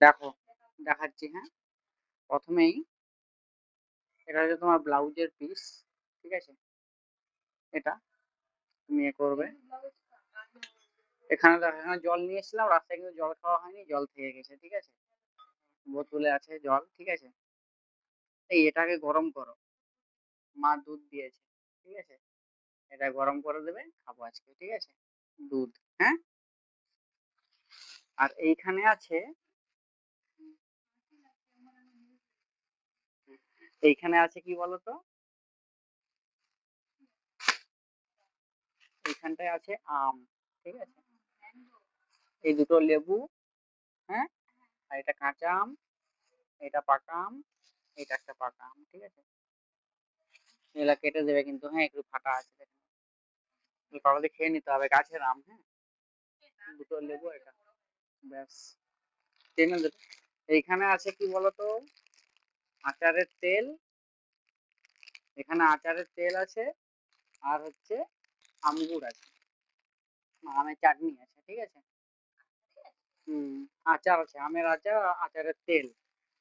দেখো, দেখাচ্ছি। হ্যাঁ, প্রথমেই এটা হচ্ছে তোমার ব্লাউজের পিস। ঠিক আছে, এটা তুমি করবে। এখানে দেখো, এখানে জল নিয়ে এসেছিলাম, রাস্তায় কিন্তু জল খাওয়া হয়নি, জল থেকে গেছে। ঠিক আছে, বোতলে আছে জল। ঠিক আছে, এই এটাকে গরম করো, মা দুধ দিয়েছে। ঠিক আছে, এটা গরম করে দেবে, খাবো আজকে। ঠিক আছে, দুধ। হ্যাঁ, আর এইখানে আছে, এইখানে আছে কি বলতো, এইখানটায় আছে আম। ঠিক আছে, এই দুটো লেবু। হ্যাঁ, আর এটা কাঁচা আম, এটা পাকা আম, এটা একটা পাকা আম। ঠিক আছে, এগুলা কেটে দেবে কিন্তু। হ্যাঁ, একটু ফাটা আছে দেখুন, কাগজে খেয়ে নিতে হবে, গাছের আম। হ্যাঁ, দুটো লেবু, এটা ব্যাস, টেনে দেবে। এইখানে আছে কি বলতো, আচারের তেল। এখানে আচারের তেল আছে, আর হচ্ছে আঙ্গুর আছে, আমের চাটনি আছে। ঠিক আছে, হুম, আচার আছে, আমের আচার আর আচারের তেল।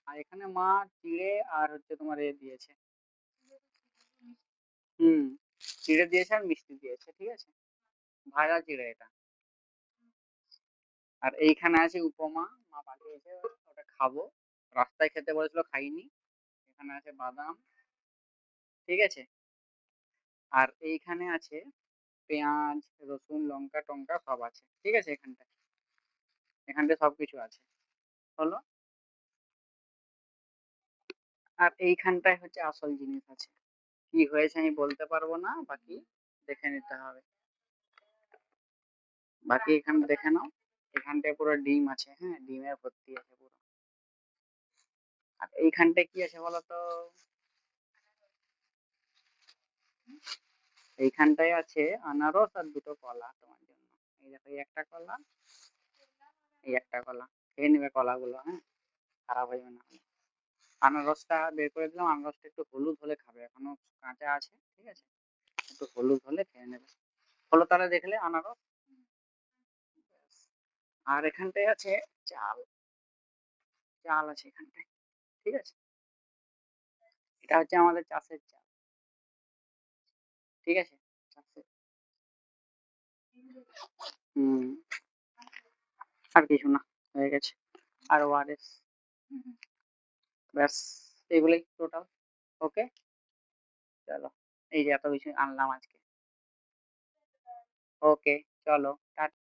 আর এখানে মা চিড়ে আর হচ্ছে তোমার এ দিয়েছে। হুম, চিড়ে দিয়েছে আর মিষ্টি দিয়েছে। ঠিক আছে, ভাজা চিড়ে এটা। আর এইখানে আছে উপমা, মা পাঠিয়েছে, ওটা খাবো। রাস্তায় খেতে বলেছিল, খাইনি। এখানে আছে বাদাম। ঠিক আছে, আর এইখানে আছে পেঁয়াজ, রসুন, লঙ্কা টঙ্কা সব আছে। ঠিক আছে, এখানটায় সবকিছু আছে। হলো, আর এইখানটায় হচ্ছে আসল জিনিস আছে। কি হয়েছে আমি বলতে পারবো না, বাকি দেখে নিতে হবে। বাকি এখানে দেখে নাও, এখানটায় পুরো ডিম আছে। হ্যাঁ, ডিমের ভর্তি আছে পুরো। আর এইখানটায় কি আছে বলতো, এইখানটায় আছে আনারস আর দুটো কলা তোমার জন্য। এই দেখো, এই একটা কলা, এই একটা কলা। খেয়ে নেবে কলাগুলো, হ্যাঁ, খারাপ হয়ে যাবে না। আনারসটা বের করে দিলাম, আনারসটা একটু হলুদ হলে খাবে, এখনো কাঁচা আছে। ঠিক আছে, একটু হলুদ হলে খেয়ে নেবে। হলো, তাহলে দেখলে আনারস। আর এখানটায় আছে চাল, চাল আছে এখানটায়। ঠিক আছে, এটা হচ্ছে আমাদের চাষের চাল। ঠিক আছে, চাষের। হুম, আর কিছু না, হয়ে গেছে। আর ওআরএস, ব্যাস, এগুলোই টোটাল। ওকে, চলো, এই যে এত কিছু আনলাম আজকে। ওকে, চলো, টাটা।